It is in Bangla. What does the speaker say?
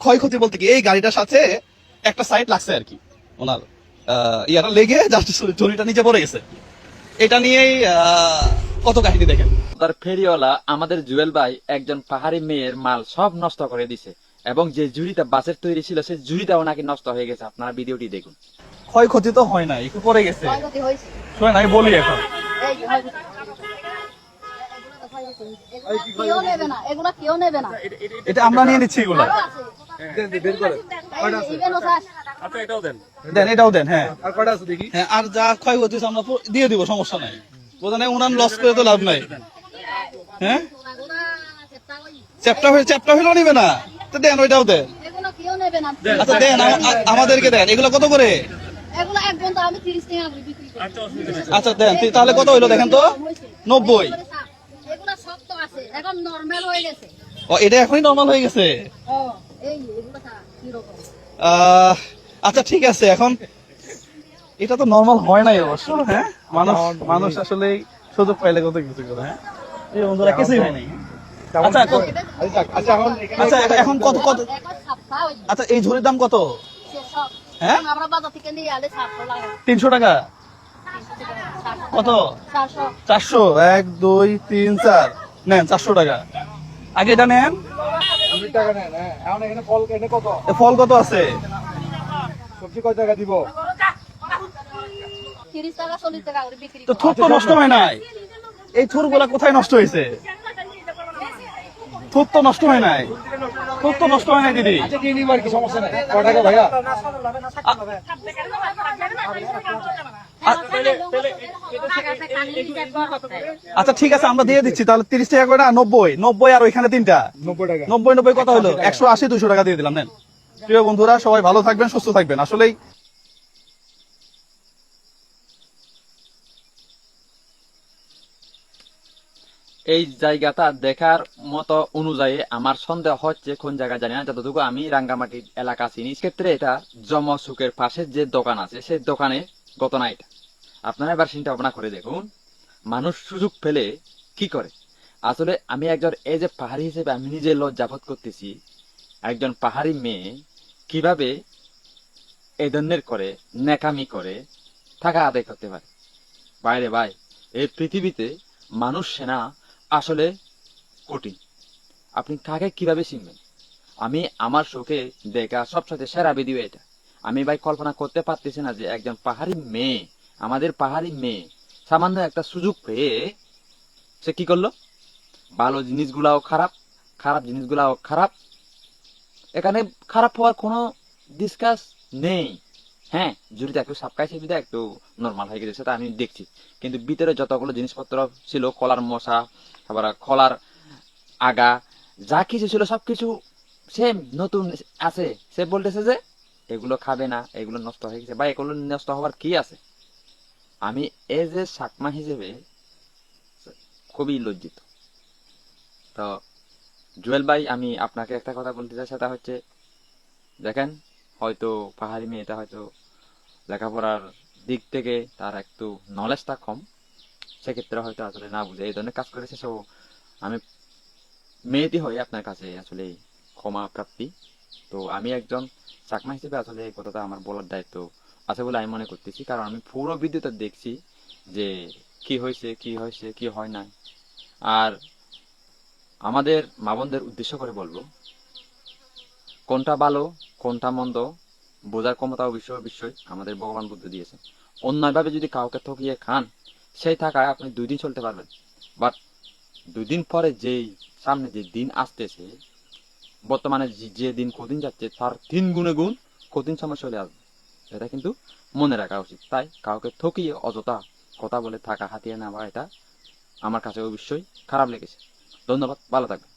ক্ষয়ক্ষতি বলতে কি এই গাড়িটার সাথে একটা সাইড লাগছে আর কি, ওনার ইয়াটা লেগে জাস্ট ঝুড়িটা নিচে পড়ে গেছে। এটা নিয়েই কত কাহিনী দেখেন। তার ফেরিওয়ালা আমাদের জুয়েল ভাই একজন পাহাড়ি মেয়ের মাল সব নষ্ট করে দিছে, এবং যে জুড়িটা বাসের তৈরি ছিল সেই জুড়িটাও নাকি নষ্ট হয়ে গেছে। আপনারা ভিডিওটি দেখুন। ক্ষয়ক্ষতি তো হয় না, একটু পড়ে গেছে। শোনেন আমি বলি এখন, এটা আমরা নিয়ে নিচ্ছি, এগুলো দেন, এটাও দেন। হ্যাঁ হ্যাঁ, আর যা ক্ষয়ক্ষতি হয়েছে আমরা দিয়ে দিব, সমস্যা নাই। বোঝা ওনার লস করে তো লাভ নাই। হ্যাঁ চ্যাপটা হইলেও নিবে না, তো দেন, ওইটাও দেন। আচ্ছা দেন, আমাদেরকে দেন। এগুলো কত করে? আচ্ছা দেন, তাহলে কত হইলো দেখেন তো? 90। ও, এটা এখনই নরমাল হয়ে গেছে। আচ্ছা ঠিক আছে, এখন এটা তো নরমাল হয় নাই অবশ্য। হ্যাঁ, মানুষ আসলে সুযোগ পাইলে কত কিছু করে। হ্যাঁ, এই বন্ধুরা কিছুই হয় নাই। আচ্ছা এখন কত কত? আচ্ছা এই ঝুড়ির দাম কত? হ্যাঁ 300 টাকা। কত? 400। 1 2 3 4 নেন 400 টাকা। আগে এটা নেন। ফল কত আছে? সবজি কয় টাকা দিব? তো থুর তো নষ্ট হয় নাই। এই থুর গুলা কোথায় নষ্ট হয়েছে? থুর তো নষ্ট হয় নাই, থুর তো নষ্ট হয় নাই দিদি। কি সমস্যা নাই, কয় টাকা ভাইয়া? আচ্ছা ঠিক আছে, আমরা দিয়ে দিচ্ছি তাহলে 30 টাকা করে না? 90 আর ওইখানে তিনটা 90 টাকা। 90 কত হলো? 180 200 টাকা দিয়ে দিলাম। নেন প্রিয় বন্ধুরা, সবাই ভালো থাকবেন, সুস্থ থাকবেন। আসলেই এই জায়গাটা দেখার মতো অনুযায়ী আমার সন্দেহ হচ্ছে কোন জায়গা জানি না, যতটুকু আমি রাঙ্গামাটির এলাকা চিনি, ক্ষেত্রে এটা জমসুকের পাশে যে দোকান আছে সেই দোকানে ঘটনা এটা। আপনারা এবার চিন্তা ভাবনা করে দেখুন, মানুষ সুযোগ পেলে কি করে। আসলে আমি একজন এই যে পাহাড়ি হিসেবে আমি নিজে লজ্জাবোধ করতেছি, একজন পাহাড়ি মেয়ে কিভাবে এই ধরনের করে নেকামি করে টাকা আদায় করতে পারে। বাইরে ভাই, এই পৃথিবীতে মানুষ সেনা আসলে কঠিন। আপনি কাকে কিভাবে চিনবেন? আমি আমার চোখে দেখা সবসাথে সেরা ভিডিও এটা। আমি ভাই কল্পনা করতে পারতেছি না যে একজন পাহাড়ি মেয়ে, আমাদের পাহাড়ি মেয়ে সামান্য একটা সুযোগ পেয়ে সে কি করলো? ভালো জিনিসগুলাও খারাপ, খারাপ জিনিসগুলাও খারাপ। এখানে খারাপ হওয়ার কোনো ডিসকাস নেই। হ্যাঁ, জুড়িটা একটু সাপকাইছে, বিদা একটু নর্মাল হয়ে গেছে, সেটা আমি দেখছি। কিন্তু ভিতরে যতগুলো জিনিসপত্র ছিল, কলার মশা, তারপর কলার আগা, যা কিছু ছিল সবকিছু সেম নতুন আছে। সে বলতেছে যে এগুলো খাবে না, এগুলো নষ্ট হয়ে গেছে। বা এগুলো নষ্ট হওয়ার কি আছে? আমি এজ এ সাকমা হিসেবে খুবই লজ্জিত। তো জুয়েল ভাই, আমি আপনাকে একটা কথা বলতে চাই, সেটা হচ্ছে দেখেন, হয়তো পাহাড়ি মেয়েটা হয়তো লেখাপড়ার দিক থেকে তার একটু নলেজটা কম, সেক্ষেত্রে হয়তো আসলে না বুঝে এই ধরনের কাজ করেছে। সো আমি মেয়েটি হয়ে আপনার কাছে আসলে ক্ষমা প্রাপ্তি। তো আমি একজন চাকমা হিসেবে আসলে এই কথাটা আমার বলার দায়িত্ব আছে বলে আমি মনে করতেছি, কারণ আমি পুরো ভিডিওটা দেখছি যে কি হয়েছে কি হয়েছে কি হয় না। আর আমাদের মা বোনদের উদ্দেশ্য করে বলবো, কোনটা ভালো কোনটা মন্দ বোঝার ক্ষমতা অবশ্যই আমাদের ভগবান বুদ্ধ দিয়েছে। অন্যায়ভাবে যদি কাউকে ঠকিয়ে খান, সেই টাকায় আপনি 2 দিন চলতে পারবেন, বাট 2 দিন পরে যেই সামনে যে দিন আসতেছে, বর্তমানে যে দিন কঠিন যাচ্ছে তার 3 গুণে গুণ কঠিন সময় চলে আসবে। এটা কিন্তু মনে রাখা উচিত। তাই কাউকে ঠকিয়ে অযথা কথা বলে টাকা হাতিয়ে নেওয়া, এটা আমার কাছে অবশ্যই খারাপ লেগেছে। ধন্যবাদ, ভালো থাকবেন।